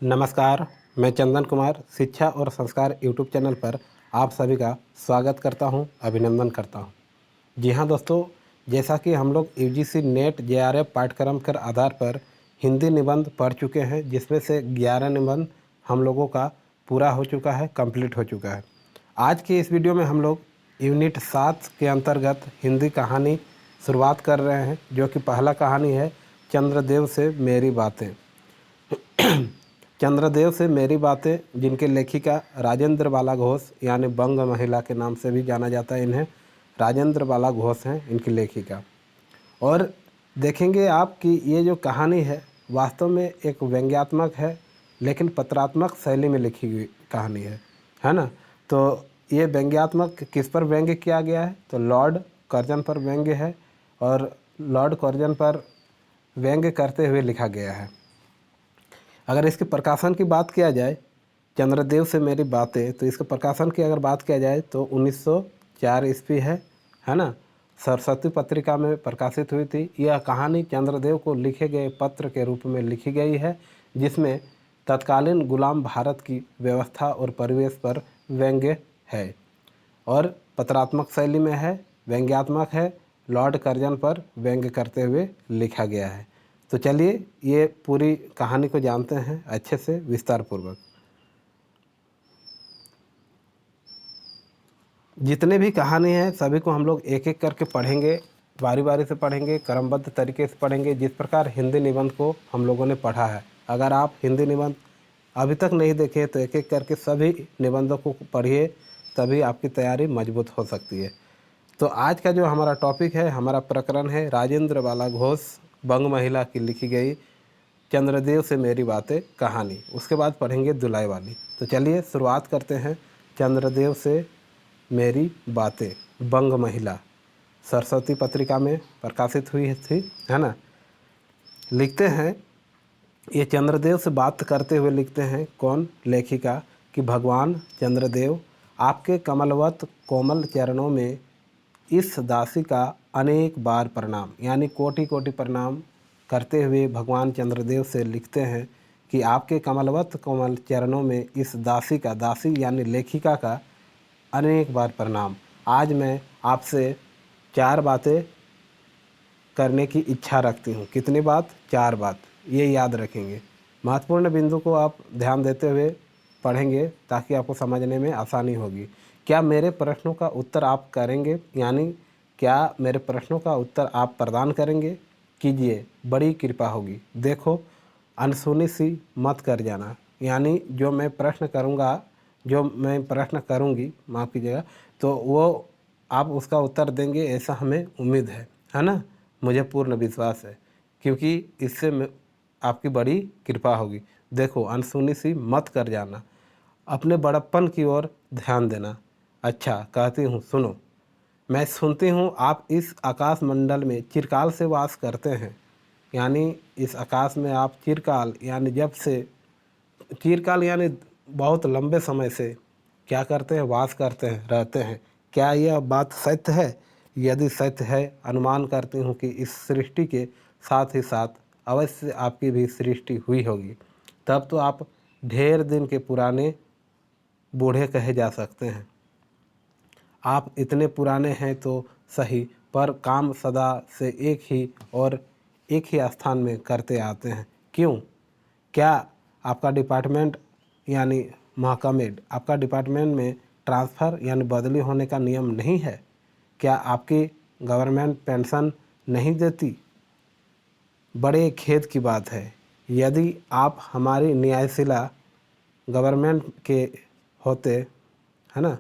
नमस्कार, मैं चंदन कुमार शिक्षा और संस्कार यूट्यूब चैनल पर आप सभी का स्वागत करता हूं, अभिनंदन करता हूं। जी हाँ दोस्तों, जैसा कि हम लोग यूजीसी नेट जेआरएफ पाठ्यक्रम के आधार पर हिंदी निबंध पढ़ चुके हैं, जिसमें से 11 निबंध हम लोगों का पूरा हो चुका है, कंप्लीट हो चुका है। आज की इस वीडियो में हम लोग यूनिट 7 के अंतर्गत हिंदी कहानी शुरुआत कर रहे हैं, जो कि पहला कहानी है चंद्रदेव से मेरी बातें। चंद्रदेव से मेरी बातें, जिनके लेखिका राजेंद्र बाला घोष यानी बंग महिला के नाम से भी जाना जाता है, इन्हें राजेंद्र बाला घोष हैं इनकी लेखिका। और देखेंगे आप कि ये जो कहानी है वास्तव में एक व्यंग्यात्मक है, लेकिन पत्रात्मक शैली में लिखी हुई कहानी है ना। तो ये व्यंग्यात्मक किस पर व्यंग्य किया गया है, तो लॉर्ड कर्जन पर व्यंग्य है, और लॉर्ड कर्जन पर व्यंग्य करते हुए लिखा गया है। अगर इसके प्रकाशन की बात किया जाए, चंद्रदेव से मेरी बातें, तो इसके प्रकाशन की अगर बात किया जाए तो 1904 ईस्वी है ना। सरस्वती पत्रिका में प्रकाशित हुई थी। यह कहानी चंद्रदेव को लिखे गए पत्र के रूप में लिखी गई है, जिसमें तत्कालीन गुलाम भारत की व्यवस्था और परिवेश पर व्यंग्य है और पत्रात्मक शैली में है, व्यंग्यात्मक है, लॉर्ड कर्जन पर व्यंग्य करते हुए लिखा गया है। तो चलिए ये पूरी कहानी को जानते हैं अच्छे से विस्तार पूर्वक। जितने भी कहानी हैं सभी को हम लोग एक एक करके पढ़ेंगे, बारी बारी से पढ़ेंगे, क्रमबद्ध तरीके से पढ़ेंगे, जिस प्रकार हिंदी निबंध को हम लोगों ने पढ़ा है। अगर आप हिंदी निबंध अभी तक नहीं देखे तो एक एक करके सभी निबंधों को पढ़िए, तभी आपकी तैयारी मजबूत हो सकती है। तो आज का जो हमारा टॉपिक है, हमारा प्रकरण है राजेंद्र बाला घोष बंग महिला की लिखी गई चंद्रदेव से मेरी बातें कहानी। उसके बाद पढ़ेंगे दुलाई वाली। तो चलिए शुरुआत करते हैं। चंद्रदेव से मेरी बातें, बंग महिला, सरस्वती पत्रिका में प्रकाशित हुई थी, है ना। लिखते हैं, ये चंद्रदेव से बात करते हुए लिखते हैं कौन, लेखिका, कि भगवान चंद्रदेव, आपके कमलवत कोमल चरणों में इस दासी का अनेक बार प्रणाम, यानी कोटि कोटि प्रणाम करते हुए भगवान चंद्रदेव से लिखते हैं कि आपके कमलवत कोमल चरणों में इस दासी का, दासी यानी लेखिका का अनेक बार प्रणाम। आज मैं आपसे 4 बातें करने की इच्छा रखती हूँ। कितनी बात? 4 बात। ये याद रखेंगे। महत्वपूर्ण बिंदु को आप ध्यान देते हुए पढ़ेंगे ताकि आपको समझने में आसानी होगी। क्या मेरे प्रश्नों का उत्तर आप करेंगे, यानी क्या मेरे प्रश्नों का उत्तर आप प्रदान करेंगे? कीजिए, बड़ी कृपा होगी। देखो, अनसुनी सी मत कर जाना, यानी जो मैं प्रश्न करूँगा, जो मैं प्रश्न करूँगी, माफ़ कीजिएगा, तो वो आप उसका उत्तर देंगे ऐसा हमें उम्मीद है ना। मुझे पूर्ण विश्वास है, क्योंकि इससे आपकी बड़ी कृपा होगी। देखो, अनसुनी सी मत कर जाना, अपने बड़प्पन की ओर ध्यान देना। अच्छा, कहती हूँ सुनो। मैं सुनती हूँ आप इस आकाश मंडल में चिरकाल से वास करते हैं, यानी इस आकाश में आप चिरकाल यानी जब से, चिरकाल यानी बहुत लंबे समय से क्या करते हैं, वास करते हैं, रहते हैं। क्या यह बात सत्य है? यदि सत्य है, अनुमान करती हूँ कि इस सृष्टि के साथ ही साथ अवश्य आपकी भी सृष्टि हुई होगी। तब तो आप ढेर दिन के पुराने बूढ़े कहे जा सकते हैं। आप इतने पुराने हैं तो सही, पर काम सदा से एक ही और एक ही स्थान में करते आते हैं। क्यों? क्या आपका डिपार्टमेंट यानी महकमे, आपका डिपार्टमेंट में ट्रांसफ़र यानी बदली होने का नियम नहीं है? क्या आपकी गवर्नमेंट पेंशन नहीं देती? बड़े खेद की बात है। यदि आप हमारी न्यायशिला गवर्नमेंट के होते, है ना,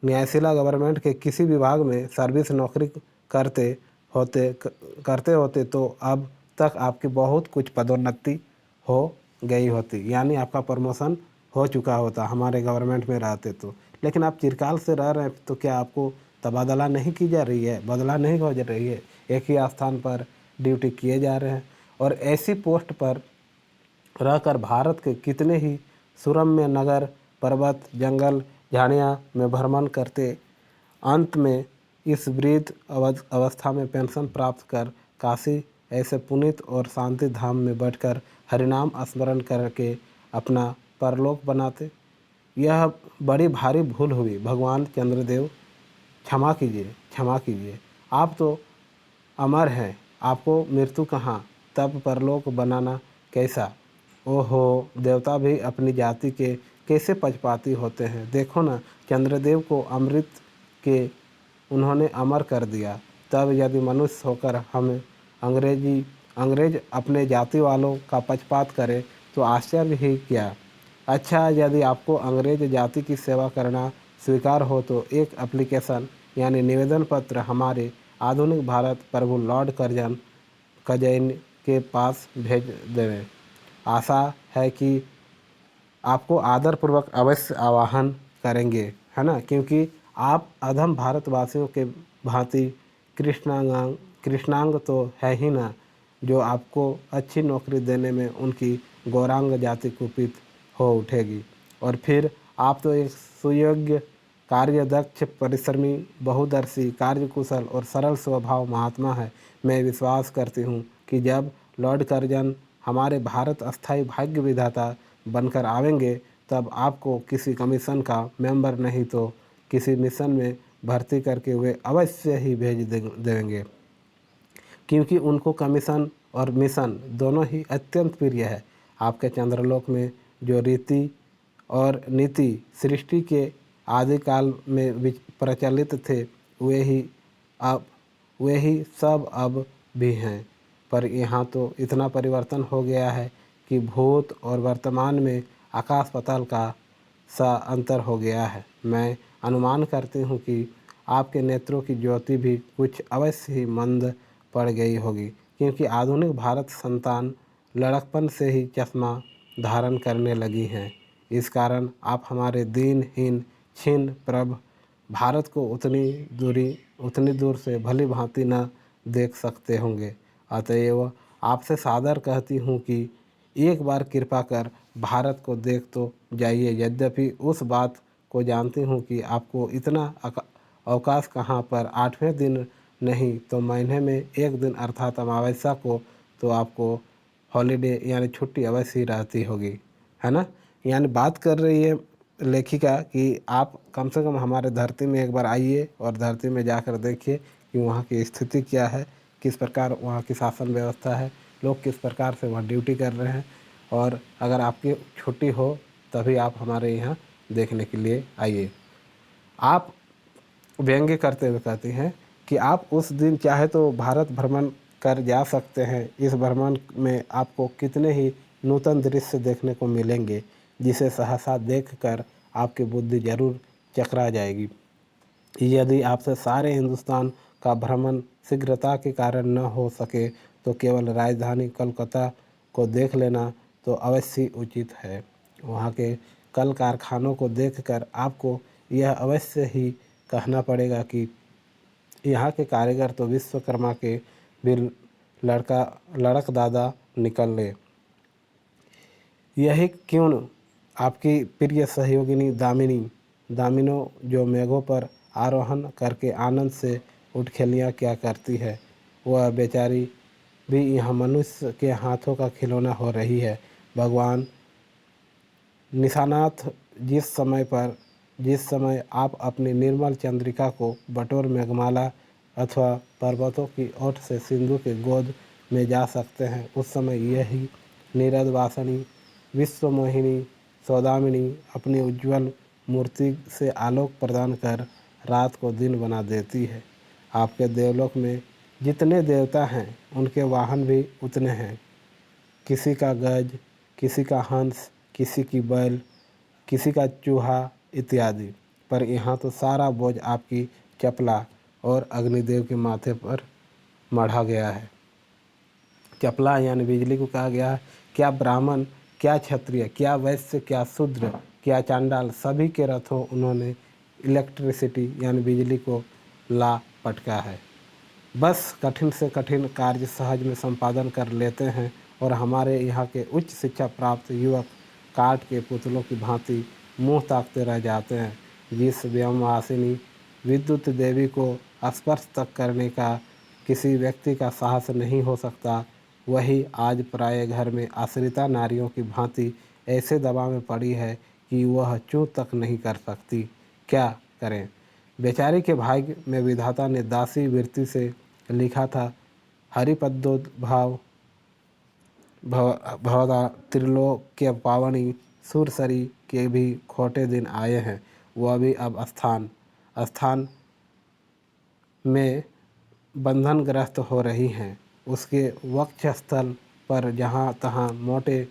न्यायशिला गवर्नमेंट के किसी विभाग में सर्विस नौकरी करते होते तो अब तक आपकी बहुत कुछ पदोन्नति हो गई होती, यानी आपका प्रमोशन हो चुका होता हमारे गवर्नमेंट में रहते तो। लेकिन आप चिरकाल से रह रहे हैं, तो क्या आपको तबादला नहीं की जा रही है, बदला नहीं हो जा रही है? एक ही स्थान पर ड्यूटी किए जा रहे हैं, और ऐसी पोस्ट पर रहकर भारत के कितने ही सुरम्य नगर, पर्वत, जंगल, झाड़ियाँ में भ्रमण करते अंत में इस वृद्ध अवस्था में पेंशन प्राप्त कर काशी ऐसे पुनीत और शांति धाम में बैठकर हरिनाम स्मरण करके अपना परलोक बनाते। यह बड़ी भारी भूल हुई। भगवान चंद्रदेव क्षमा कीजिए, क्षमा कीजिए। आप तो अमर हैं, आपको मृत्यु कहाँ, तब परलोक बनाना कैसा। ओहो, देवता भी अपनी जाति के कैसे पक्षपाती होते हैं। देखो ना, चंद्रदेव को अमृत के उन्होंने अमर कर दिया। तब यदि मनुष्य होकर हम अंग्रेज अपने जाति वालों का पक्षपात करें तो आश्चर्य ही क्या। अच्छा, यदि आपको अंग्रेज जाति की सेवा करना स्वीकार हो तो एक एप्लीकेशन यानी निवेदन पत्र हमारे आधुनिक भारत प्रभु लॉर्ड कर्जन कजैन के पास भेज देवें। आशा है कि आपको आदरपूर्वक अवश्य आह्वान करेंगे, है ना, क्योंकि आप अधम भारतवासियों के भांति कृष्णांग तो है ही ना, जो आपको अच्छी नौकरी देने में उनकी गौरांग जाति कुपित हो उठेगी। और फिर आप तो एक सुयोग्य, कार्यदक्ष, परिश्रमी, बहुदर्शी, कार्यकुशल और सरल स्वभाव महात्मा है। मैं विश्वास करती हूँ कि जब लॉर्ड कर्जन हमारे भारत अस्थायी भाग्य विधाता बनकर आवेंगे तब आपको किसी कमीशन का मेंबर नहीं तो किसी मिशन में भर्ती करके वे अवश्य ही भेज देंगे, क्योंकि उनको कमीशन और मिशन दोनों ही अत्यंत प्रिय है। आपके चंद्रलोक में जो रीति और नीति सृष्टि के आदिकाल में प्रचलित थे वे ही सब अब भी हैं, पर यहाँ तो इतना परिवर्तन हो गया है कि भूत और वर्तमान में आकाश पाताल का सा अंतर हो गया है। मैं अनुमान करती हूँ कि आपके नेत्रों की ज्योति भी कुछ अवश्य ही मंद पड़ गई होगी, क्योंकि आधुनिक भारत संतान लड़कपन से ही चश्मा धारण करने लगी हैं। इस कारण आप हमारे दीनहीन छीन प्रभ भारत को उतनी दूर से भली भांति न देख सकते होंगे। अतएव आपसे सादर कहती हूँ कि एक बार कृपा कर भारत को देख तो जाइए। यद्यपि उस बात को जानती हूँ कि आपको इतना अवकाश कहाँ पर 8वें दिन नहीं तो महीने में एक दिन अर्थात अमावस्या को तो आपको हॉलीडे यानी छुट्टी अवश्य ही रहती होगी, है ना। यानी बात कर रही है लेखिका कि आप कम से कम हमारे धरती में एक बार आइए और धरती में जाकर देखिए कि वहाँ की स्थिति क्या है, किस प्रकार वहाँ की शासन व्यवस्था है, लोग किस प्रकार से वहाँ ड्यूटी कर रहे हैं। और अगर आपकी छुट्टी हो तभी आप हमारे यहाँ देखने के लिए आइए। आप व्यंग्य करते हुए कहती हैं कि आप उस दिन चाहे तो भारत भ्रमण कर जा सकते हैं। इस भ्रमण में आपको कितने ही नूतन दृश्य देखने को मिलेंगे, जिसे सहसा देखकर आपकी बुद्धि जरूर चकरा जाएगी। यदि आपसे सारे हिंदुस्तान का भ्रमण शीघ्रता के कारण न हो सके तो केवल राजधानी कलकत्ता को देख लेना तो अवश्य उचित है। वहाँ के कल कारखानों को देखकर आपको यह अवश्य ही कहना पड़ेगा कि यहाँ के कारीगर तो विश्वकर्मा के भी लड़क दादा निकले। यही क्यों आपकी प्रिय सहयोगिनी दामिनो जो मेघों पर आरोहण करके आनंद से उठखेलियाँ क्या करती है, वह बेचारी भी यहाँ मनुष्य के हाथों का खिलौना हो रही है। भगवान निशानाथ जिस समय आप अपनी निर्मल चंद्रिका को बटोर मेघमाला अथवा पर्वतों की ओट से सिंधु के गोद में जा सकते हैं, उस समय यही नीरद वासनी विश्वमोहिनी सौदामिनी अपनी उज्ज्वल मूर्ति से आलोक प्रदान कर रात को दिन बना देती है। आपके देवलोक में जितने देवता हैं उनके वाहन भी उतने हैं, किसी का गज, किसी का हंस, किसी की बैल, किसी का चूहा इत्यादि। पर यहाँ तो सारा बोझ आपकी चपला और अग्निदेव के माथे पर मढ़ा गया है। चपला यानी बिजली को कहा गया है। क्या ब्राह्मण, क्या क्षत्रिय, क्या वैश्य, क्या शूद्र, क्या चांडाल, सभी के रथों उन्होंने इलेक्ट्रिसिटी यानी बिजली को ला पटका है। बस कठिन से कठिन कार्य सहज में संपादन कर लेते हैं और हमारे यहाँ के उच्च शिक्षा प्राप्त युवक काठ के पुतलों की भांति मुंह ताकते रह जाते हैं। जिस व्योमवासिनी विद्युत देवी को स्पर्श तक करने का किसी व्यक्ति का साहस नहीं हो सकता, वही आज प्राय घर में आश्रिता नारियों की भांति ऐसे दबाव में पड़ी है कि वह चूं तक नहीं कर सकती। क्या करें? बेचारी के भाग्य में विधाता ने दासी वृत्ति से लिखा था, हरिपदोद्भाव भवदा त्रिलोक्य पावनी सुरसरी के भी खोटे दिन आए हैं। वह भी अब स्थान स्थान में बंधनग्रस्त हो रही हैं। उसके वक्षस्थल पर जहाँ तहाँ मोटे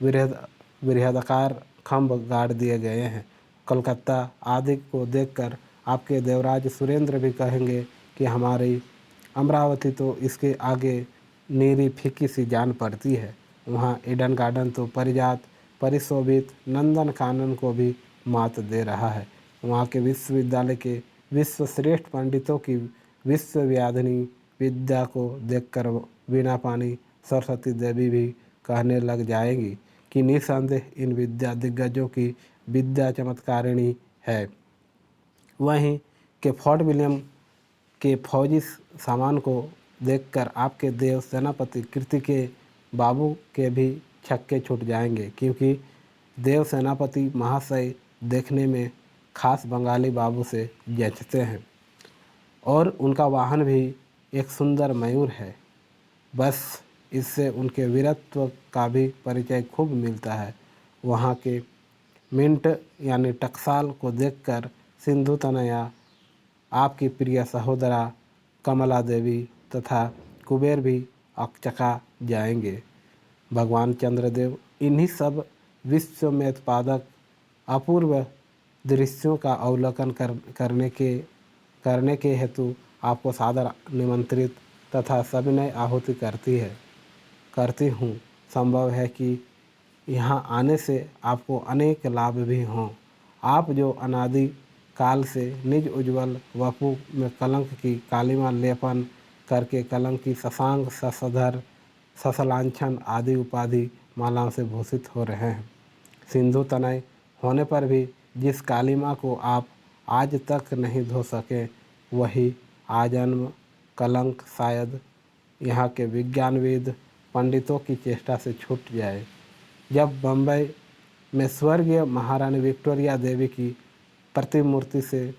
बृहदाकार खंभ गाड़ दिए गए हैं। कलकत्ता आदि को देखकर आपके देवराज सुरेंद्र भी कहेंगे कि हमारी अमरावती तो इसके आगे नीरी फीकी सी जान पड़ती है। वहाँ ईडन गार्डन तो परिजात परिशोभित नंदन कानन को भी मात दे रहा है। वहाँ के विश्वविद्यालय के विश्वश्रेष्ठ पंडितों की विश्वव्याधिनी विद्या को देखकर वीणा पानी सरस्वती देवी भी कहने लग जाएंगी कि निसंदेह इन विद्या दिग्गजों की विद्या चमत्कारिणी है। वहीं के फोर्ट विलियम के फौजी सामान को देखकर आपके देव सेनापति कीर्ति के बाबू के भी छक्के छूट जाएंगे, क्योंकि देव सेनापति महाशय देखने में खास बंगाली बाबू से जचते हैं और उनका वाहन भी एक सुंदर मयूर है। बस इससे उनके वीरत्व का भी परिचय खूब मिलता है। वहाँ के मिंट यानी टकसाल को देखकर सिंधु तनया, आपकी प्रिय सहोदरा कमला देवी तथा कुबेर भी अकचका जाएंगे। भगवान चंद्रदेव इन्हीं सब विश्व में उत्पादक अपूर्व दृश्यों का अवलोकन करने के हेतु आपको सादर निमंत्रित तथा सविनय आहुति करती हूँ। संभव है कि यहाँ आने से आपको अनेक लाभ भी हों। आप जो अनादि काल से निज उज्ज्वल वपु में कलंक की कालिमा लेपन करके कलंक की शशांक शशधर ससलांछन आदि उपाधि मालाओं से भूषित हो रहे हैं, सिंधु तनय होने पर भी जिस कालिमा को आप आज तक नहीं धो सके, वही आजन्म कलंक शायद यहाँ के विज्ञानविद पंडितों की चेष्टा से छूट जाए। जब बम्बई में स्वर्गीय महारानी विक्टोरिया देवी की प्रतिमूर्ति से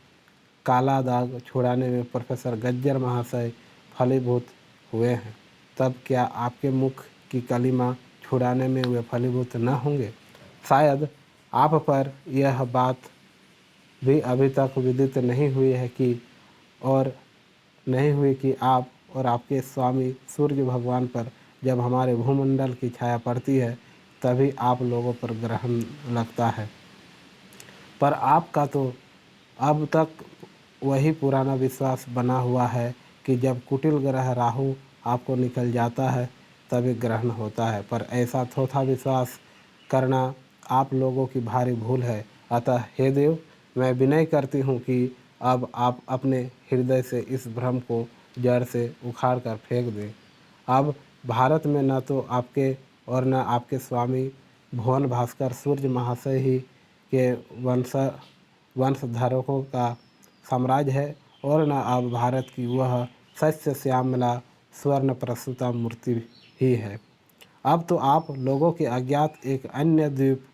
काला दाग छुड़ाने में प्रोफेसर गज्जर महाशय फलीभूत हुए हैं, तब क्या आपके मुख की कलिमा छुड़ाने में वे फलीभूत न होंगे? शायद आप पर यह बात भी अभी तक विदित नहीं हुई है कि आप और आपके स्वामी सूर्य भगवान पर जब हमारे भूमंडल की छाया पड़ती है, तभी आप लोगों पर ग्रहण लगता है। पर आपका तो अब तक वही पुराना विश्वास बना हुआ है कि जब कुटिल ग्रह राहु आपको निकल जाता है तभी ग्रहण होता है। पर ऐसा थोथा विश्वास करना आप लोगों की भारी भूल है। अतः हे देव, मैं विनय करती हूँ कि अब आप अपने हृदय से इस भ्रम को जड़ से उखाड़ कर फेंक दें। अब भारत में न तो आपके और न आपके स्वामी भुवन भास्कर सूर्य महाशय ही के वंशधारकों का साम्राज्य है और न अब भारत की वह सस्य श्यामला स्वर्ण प्रस्तुता मूर्ति ही है। अब तो आप लोगों के अज्ञात एक अन्य द्वीप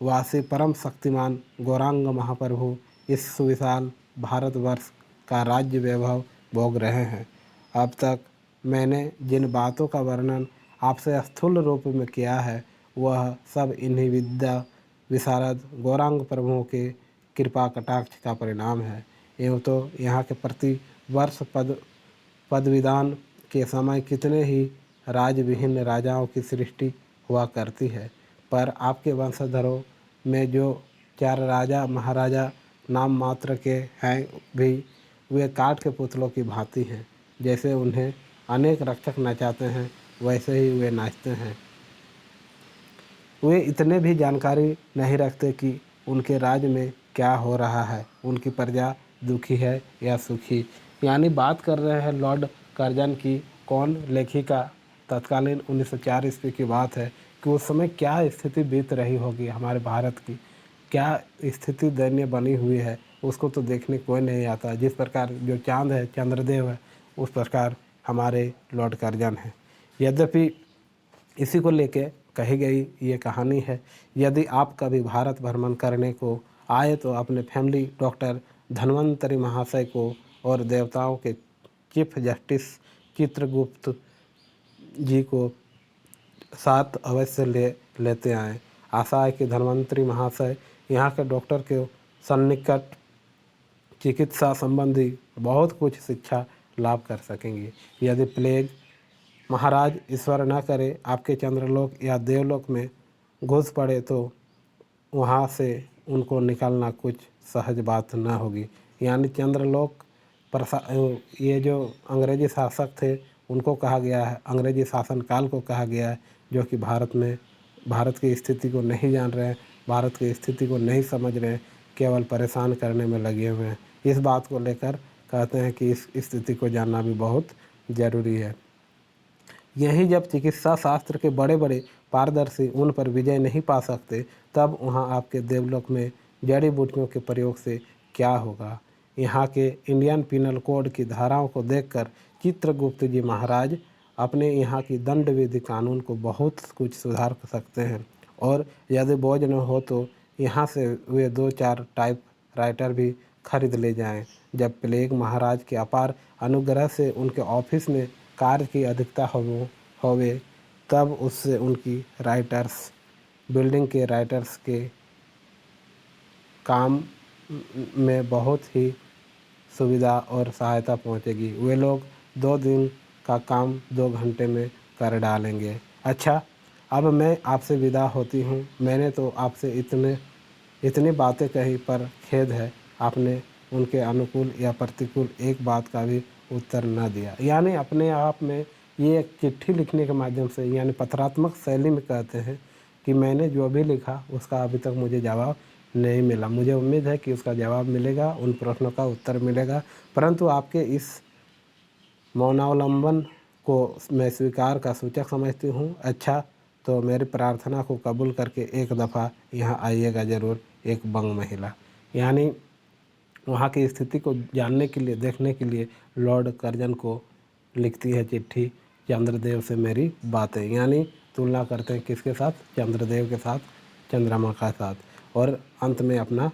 वासी परम शक्तिमान गौरांग महाप्रभु इस सुविशाल भारतवर्ष का राज्य वैभव भोग रहे हैं। अब तक मैंने जिन बातों का वर्णन आपसे स्थूल रूप में किया है, वह सब इन्हीं विद्या विशारद गौरांग प्रभुओं के कृपा कटाक्ष का परिणाम है। एवं तो यहाँ के प्रति वर्ष पदविदान के समय कितने ही राजविहीन राजाओं की सृष्टि हुआ करती है, पर आपके वंशधरों में जो 4 राजा महाराजा नाम मात्र के हैं भी वे काठ के पुतलों की भांति हैं। जैसे उन्हें अनेक रक्षक नचाते हैं, वैसे ही वे नाचते हैं। वे इतने भी जानकारी नहीं रखते कि उनके राज्य में क्या हो रहा है, उनकी प्रजा दुखी है या सुखी। यानी बात कर रहे हैं लॉर्ड कर्जन की। कौन लेखिका तत्कालीन 1904 ईस्वी की बात है कि उस समय क्या स्थिति बीत रही होगी हमारे भारत की, क्या स्थिति दयनीय बनी हुई है, उसको तो देखने कोई नहीं आता। जिस प्रकार जो चांद है, चंद्रदेव है, उस प्रकार हमारे लॉर्ड कर्जन हैं। यद्यपि इसी को लेके कही गई ये कहानी है, यदि आप कभी भारत भ्रमण करने को आए तो अपने फैमिली डॉक्टर धन्वंतरी महाशय को और देवताओं के चीफ जस्टिस चित्रगुप्त जी को साथ अवश्य लेते आएँ। आशा है कि धन्वंतरी महाशय यहाँ के डॉक्टर के सन्निकट चिकित्सा संबंधी बहुत कुछ शिक्षा लाभ कर सकेंगे। यदि प्लेग महाराज ईश्वर न करे आपके चंद्रलोक या देवलोक में घुस पड़े तो वहाँ से उनको निकलना कुछ सहज बात न होगी। यानी चंद्रलोक ये जो अंग्रेजी शासक थे उनको कहा गया है, अंग्रेजी शासनकाल को कहा गया है, जो कि भारत की स्थिति को नहीं जान रहे हैं, भारत की स्थिति को नहीं समझ रहे हैं, केवल परेशान करने में लगे हुए हैं। इस बात को लेकर कहते हैं कि इस स्थिति को जानना भी बहुत ज़रूरी है। यही जब चिकित्सा शास्त्र के बड़े बड़े पारदर्शी उन पर विजय नहीं पा सकते, तब वहाँ आपके देवलोक में जड़ी बूटियों के प्रयोग से क्या होगा। यहाँ के इंडियन पिनल कोड की धाराओं को देखकर चित्रगुप्त जी महाराज अपने यहाँ की दंड विधि कानून को बहुत कुछ सुधार सकते हैं। और यदि बोझ न हो तो यहाँ से वे 2-4 टाइप राइटर भी खरीद ले जाएं। जब प्लेग महाराज के अपार अनुग्रह से उनके ऑफिस में कार्य की अधिकता होवे तब उससे उनकी राइटर्स बिल्डिंग के राइटर्स के काम में बहुत ही सुविधा और सहायता पहुंचेगी। वे लोग 2 दिन का काम 2 घंटे में कर डालेंगे। अच्छा, अब मैं आपसे विदा होती हूँ। मैंने तो आपसे इतनी बातें कही, पर खेद है आपने उनके अनुकूल या प्रतिकूल एक बात का भी उत्तर न दिया। यानी अपने आप में ये एक चिट्ठी लिखने के माध्यम से, यानी पत्रात्मक शैली में कहते हैं कि मैंने जो भी लिखा उसका अभी तक मुझे जवाब नहीं मिला। मुझे उम्मीद है कि उसका जवाब मिलेगा, उन प्रश्नों का उत्तर मिलेगा, परंतु आपके इस मौनावलंबन को मैं स्वीकार का सूचक समझती हूँ। अच्छा, तो मेरी प्रार्थना को कबूल करके एक दफ़ा यहाँ आइएगा ज़रूर। एक बंग महिला, यानी वहाँ की स्थिति को जानने के लिए, देखने के लिए लॉर्ड कर्जन को लिखती है चिट्ठी, चंद्रदेव से मेरी बातें। यानी तुलना करते हैं किसके साथ? चंद्रदेव के साथ, चंद्रमा के साथ। और अंत में अपना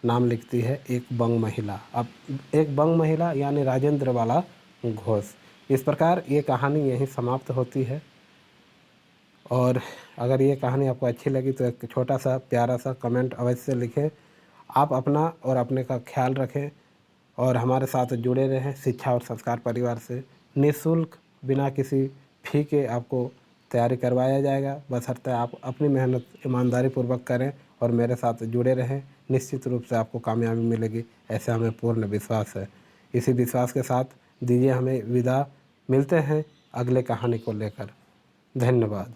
नाम लिखती है एक बंग महिला। अब एक बंग महिला यानी राजेंद्र वाला घोष। इस प्रकार ये कहानी यहीं समाप्त होती है। और अगर ये कहानी आपको अच्छी लगी तो एक छोटा सा प्यारा सा कमेंट अवश्य लिखें। आप अपना और अपने का ख्याल रखें और हमारे साथ जुड़े रहें शिक्षा और संस्कार परिवार से। निःशुल्क बिना किसी फ़ी के आपको तैयारी करवाया जाएगा, बशर्ते आप अपनी मेहनत ईमानदारी पूर्वक करें और मेरे साथ जुड़े रहें। निश्चित रूप से आपको कामयाबी मिलेगी, ऐसा हमें पूर्ण विश्वास है। इसी विश्वास के साथ दीजिए हमें विदा। मिलते हैं अगले कहानी को लेकर। धन्यवाद।